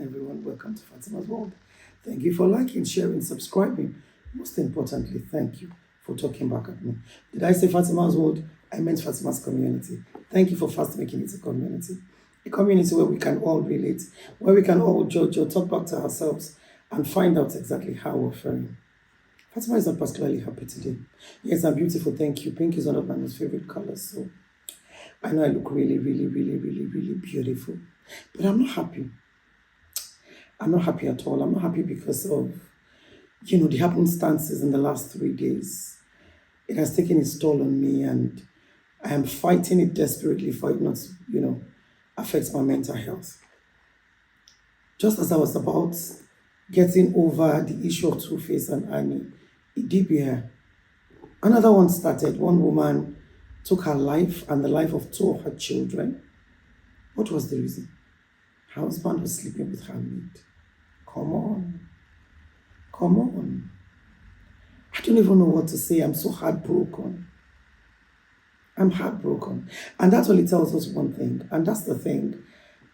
evening, everyone. Welcome to Fatima's World. Thank you for liking, sharing, subscribing. Most importantly, thank you for talking back at me. Did I say Fatima's World? I meant Fatima's community. Thank you for first making it a community where we can all relate, where we can all judge or talk back to ourselves and find out exactly how we're faring. Fatima is not particularly happy today. Yes, I'm beautiful, thank you. Pink is one of my most favorite colors, so I know I look really, really, really, really, really beautiful. But I'm not happy. I'm not happy at all. I'm not happy because of, the happenstances in the last 3 days. It has taken its toll on me and I am fighting it desperately for it not to, affect my mental health. Just as I was about getting over the issue of Two-Face and Annie, Idibia, another one started. One woman took her life and the life of two of her children. What was the reason? Her husband was sleeping with her maid. Come on. Come on. I don't even know what to say. I'm so heartbroken. I'm heartbroken. And that only tells us one thing. And that's the thing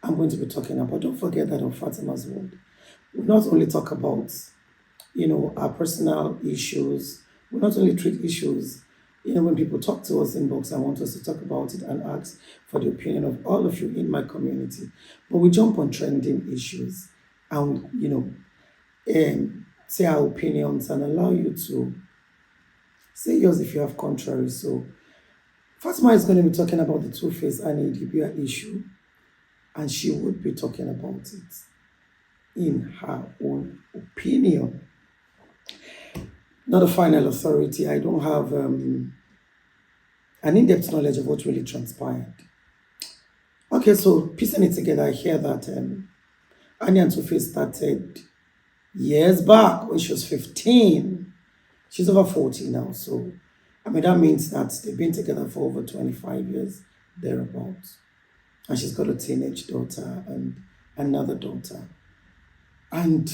I'm going to be talking about. Don't forget that on Fatima's World, we not only talk about, our personal issues. We not only treat issues, when people talk to us in books and want us to talk about it and ask for the opinion of all of you in my community. But we jump on trending issues and, say our opinions and allow you to say yours if you have contrary. So Fatima is going to be talking about the Two-Face and Idibia issue, and she would be talking about it in her own opinion. Not a final authority. I don't have an in-depth knowledge of what really transpired. Okay, so piecing it together, I hear that Annie and Two-Face started years back when she was 15. She's over 40 now, so that means that they've been together for over 25 years, thereabouts. And she's got a teenage daughter and another daughter. And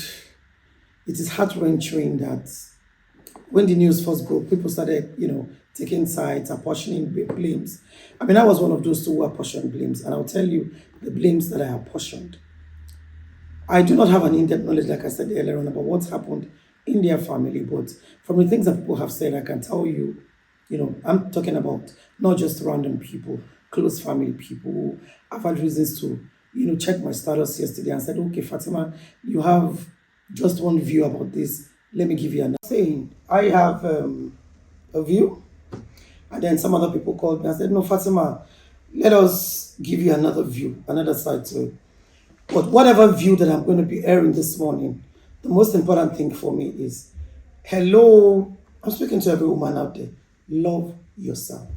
it is heart-wrenching that when the news first broke, people started, taking sides, apportioning blames. I was one of those two who apportioned blames, and I'll tell you the blames that I apportioned. I do not have an in-depth knowledge, like I said earlier on, about what's happened in their family, but from the things that people have said, I can tell you, I'm talking about not just random people, close family people who I've had reasons to, check my status yesterday and said, okay, Fatima, you have just one view about this. Let me give you another. Saying, I have a view. And then some other people called me and said, no, Fatima, let us give you another view, another side to it. But whatever view that I'm going to be airing this morning, the most important thing for me is, hello, I'm speaking to every woman out there, love yourself.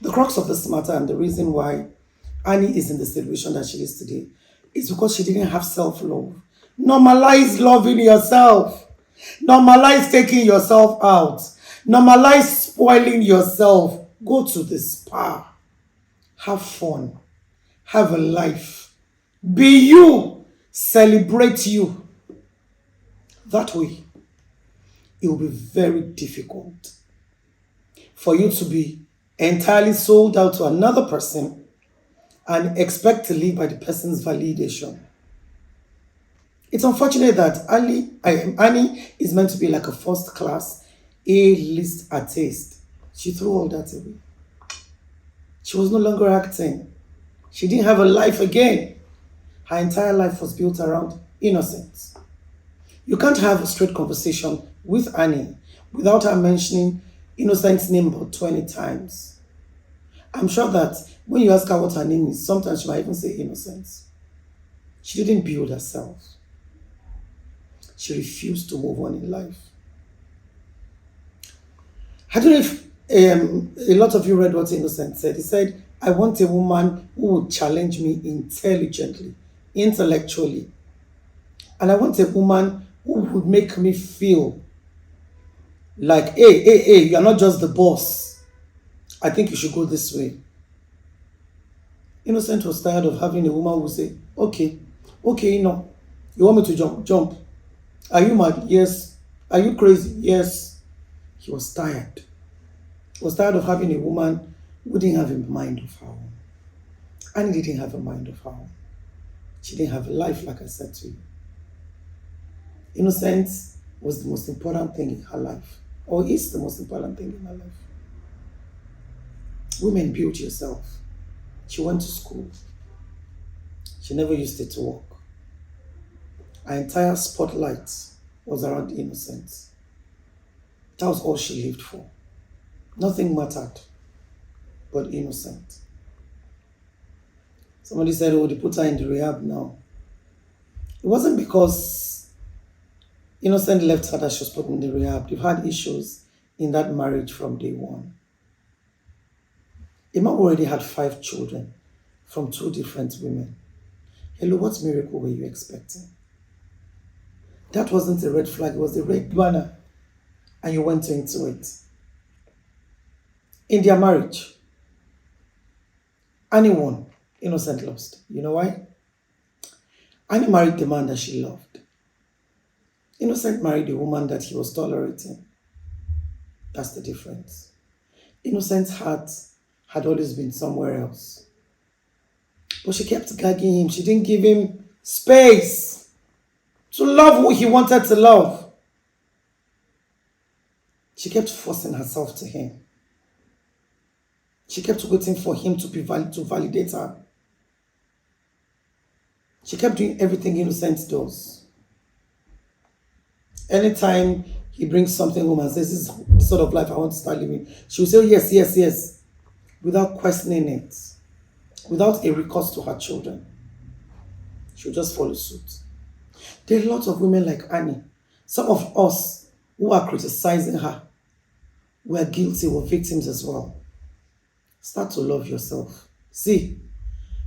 The crux of this matter and the reason why Annie is in the situation that she is today is because she didn't have self-love. Normalize loving yourself. Normalize taking yourself out. Normalize spoiling yourself. Go to the spa. Have fun. Have a life. Be you. Celebrate you. That way, it will be very difficult for you to be entirely sold out to another person and expect to live by the person's validation. It's unfortunate that Annie is meant to be like a first class A-list artist. She threw all that away. She was no longer acting. She didn't have a life again. Her entire life was built around innocence. You can't have a straight conversation with Annie without her mentioning Innocent's name about 20 times. I'm sure that when you ask her what her name is, sometimes she might even say Innocence. She didn't build herself. She refused to move on in life. I don't know if a lot of you read what Innocent said. He said, I want a woman who would challenge me intelligently, intellectually. And I want a woman who would make me feel like, hey, you're not just the boss. I think you should go this way. Innocent was tired of having a woman who say, okay, you want me to jump. Are you mad? Yes. Are you crazy? Yes. He was tired. He was tired of having a woman who didn't have a mind of her own. And he didn't have a mind of her own. She didn't have a life, like I said to you. Innocence was the most important thing in her life, or is the most important thing in her life. Women, build yourself. She went to school. She never used it to work. Her entire spotlight was around innocence. That was all she lived for. Nothing mattered but innocent. Somebody said, oh, they put her in the rehab now. It wasn't because Innocent left her that she was put in the rehab. They've had issues in that marriage from day one. Imam already had 5 children from 2 different women. Hello, what miracle were you expecting? That wasn't a red flag, it was a red banner. And you went into it. In their marriage, Annie won, Innocent lost. You know why? Annie married the man that she loved. Innocent married a woman that he was tolerating. That's the difference. Innocent's heart had always been somewhere else. But she kept gagging him. She didn't give him space to love who he wanted to love. She kept forcing herself to him. She kept waiting for him to validate her. She kept doing everything Innocent does. Anytime he brings something home and says, this is the sort of life I want to start living, she will say, yes, yes, yes, without questioning it, without a recourse to her children. She'll just follow suit. There are lots of women like Annie. Some of us who are criticizing her, we are guilty, we're victims as well. Start to love yourself. See,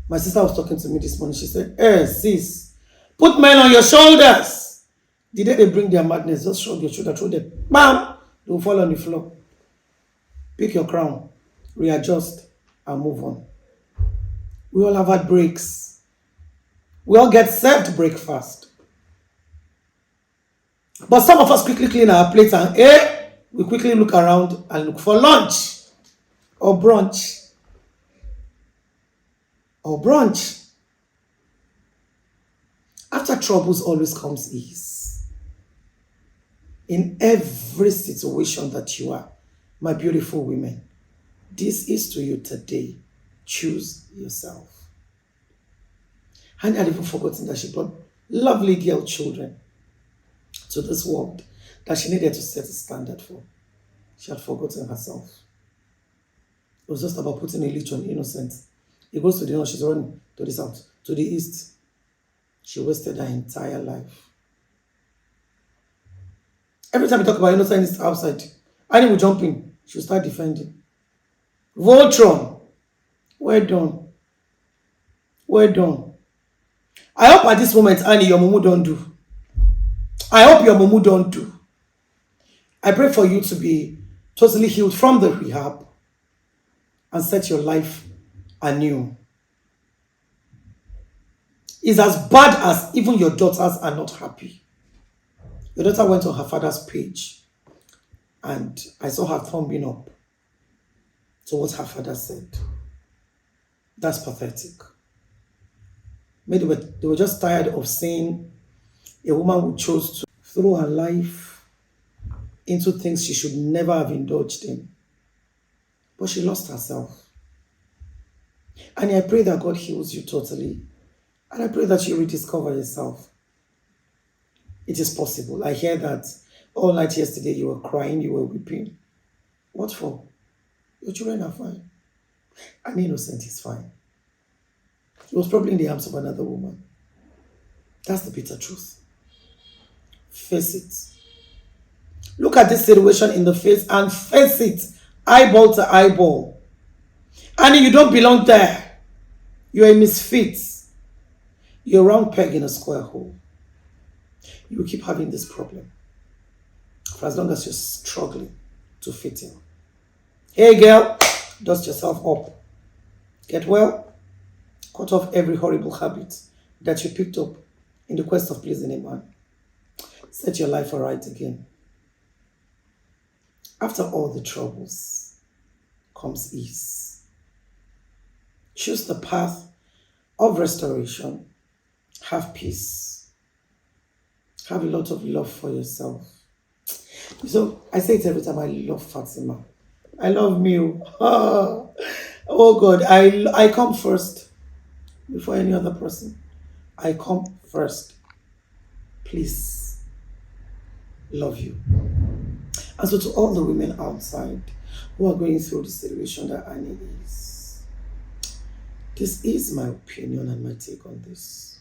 my sister was talking to me this morning. She said, hey, sis, put men on your shoulders. The day they bring their madness, just shrug your shoulder, throw them, bam, they will fall on the floor. Pick your crown, readjust, and move on. We all have had breaks. We all get served breakfast. But some of us quickly clean our plates and we quickly look around and look for lunch or brunch. After troubles always comes ease. In every situation that you are, my beautiful women, this is to you today. Choose yourself. And I had even forgotten that she brought lovely girl children to this world that she needed to set a standard for. She had forgotten herself. It was just about putting a leash on Innocent. He goes to the north, she's running to the south, to the east. She wasted her entire life. Every time we talk about Innocent, it's outside. Annie will jump in. She'll start defending. Voltron. Well done. Well done. I hope at this moment, Annie, your mumu don't do. I hope your mumu don't do. I pray for you to be totally healed from the rehab and set your life anew. It's as bad as even your daughters are not happy. Your daughter went on her father's page and I saw her thumbing up to what her father said. That's pathetic. Maybe they were just tired of seeing a woman who chose to throw her life into things she should never have indulged in. But she lost herself. And I pray that God heals you totally. And I pray that you rediscover yourself. It is possible. I hear that all night yesterday you were crying, you were weeping. What for? Your children are fine. And Innocent is fine. He was probably in the arms of another woman. That's the bitter truth. Face it. Look at this situation in the face and face it, eyeball to eyeball. And you don't belong there. You're a misfit. You're a round peg in a square hole. You will keep having this problem for as long as you're struggling to fit in. Hey girl, dust yourself up. Get well. Cut off every horrible habit that you picked up in the quest of pleasing a man. Set your life aright again. After all the troubles comes ease. Choose the path of restoration Have peace. Have a lot of love for yourself. So I say it every time. I love Fatima. I love me. Oh, oh God, I come first before any other person. I come first. Please love you. And so to all the women outside who are going through the situation that Annie is, this is my opinion and my take on this.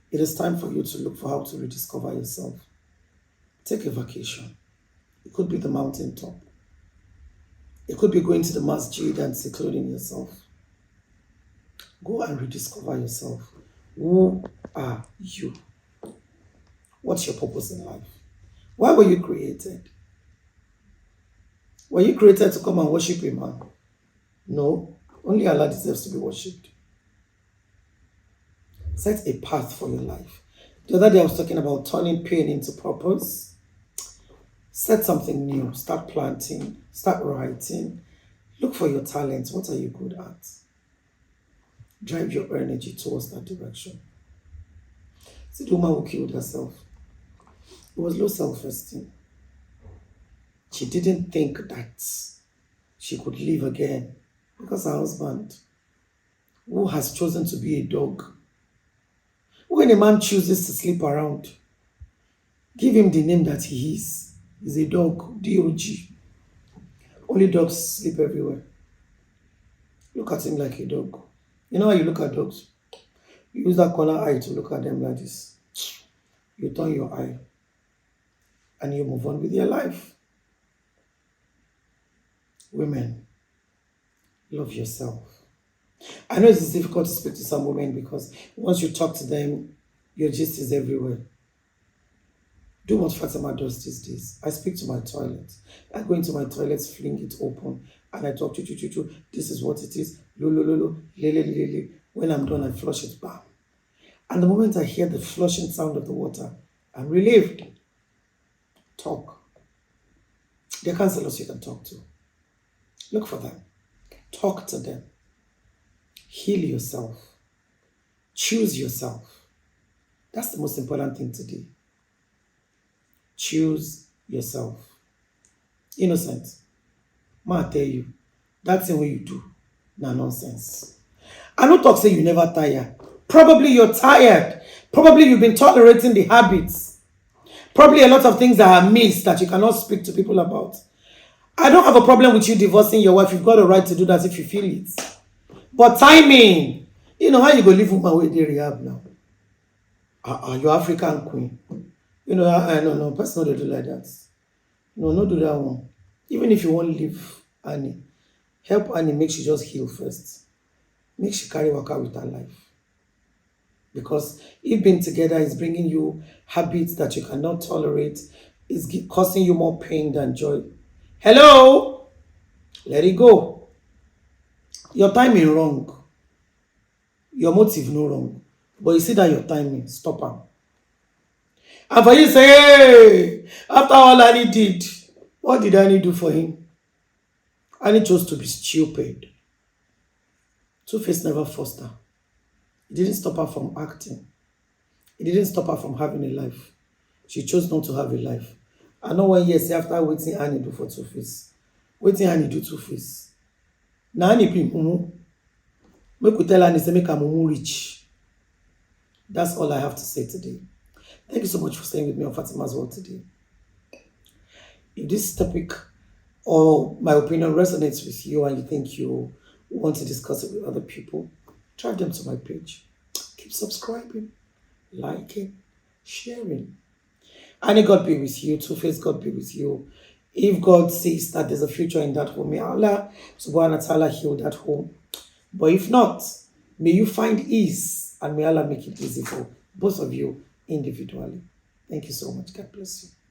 It is time for you to look for how to rediscover yourself. Take a vacation. It could be the mountaintop. It could be going to the masjid and secluding yourself. Go and rediscover yourself. Who are you? What's your purpose in life? Why were you created? Were you created to come and worship a man? No. Only Allah deserves to be worshipped. Set a path for your life. The other day I was talking about turning pain into purpose. Set something new. Start planting. Start writing. Look for your talents. What are you good at? Drive your energy towards that direction. See the woman who killed herself. It was low self-esteem. She didn't think that she could live again because her husband, who has chosen to be a dog, when a man chooses to sleep around, give him the name that he is. He's a dog, D-O-G. Only dogs sleep everywhere. Look at him like a dog. You know how you look at dogs? You use that corner eye to look at them like this. You turn your eye and you move on with your life. Women, love yourself. I know it's difficult to speak to some women because once you talk to them, your gist is everywhere. Do what Fatima does these days. I speak to my toilet. I go into my toilet, fling it open, and I talk to. This is what it is. Lo lo lo lo, le le le le le. When I'm done, I flush it. Bam. And the moment I hear the flushing sound of the water, I'm relieved. Talk. There are counselors you can talk to. Look for them. Talk to them. Heal yourself. Choose yourself. That's the most important thing to do. Choose yourself. Innocent. Ma tell you, that thing what you do, na nonsense. I don't talk say you never tire. Probably you're tired. Probably you've been tolerating the habits. Probably a lot of things that are missed that you cannot speak to people about. I don't have a problem with you divorcing your wife. You've got a right to do that if you feel it. But timing, you know how you go live with my way they rehab now. You're African queen. You know, I don't know. Person don't do like that. No, not do that one. Even if you want to leave Annie, help Annie make she just heal first. Make she carry work out with her life. Because if being together is bringing you habits that you cannot tolerate, is causing you more pain than joy. Hello? Let it go. Your timing wrong. Your motive no wrong. But you see that your timing, stop am. And for you say, hey, after all Annie did, what did Annie do for him? Annie chose to be stupid. Two-Face never forced her. It didn't stop her from acting. It didn't stop her from having a life. She chose not to have a life. I know 1 year say after waiting Annie do for Two-Face. Waiting Annie do Two-Face. Now Annie bring mumu. Make we tell Annie say make her mumu rich. That's all I have to say today. Thank you so much for staying with me on Fatima's World today. If this topic or my opinion resonates with you and you think you want to discuss it with other people, drive them to my page. Keep subscribing, liking, sharing. Annie, God be with you. Two-Face, God be with you. If God sees that there's a future in that home, may Allah subhanahu wa ta'ala heal that home. But if not, may you find ease and may Allah make it easy for both of you individually. Thank you so much. God bless you.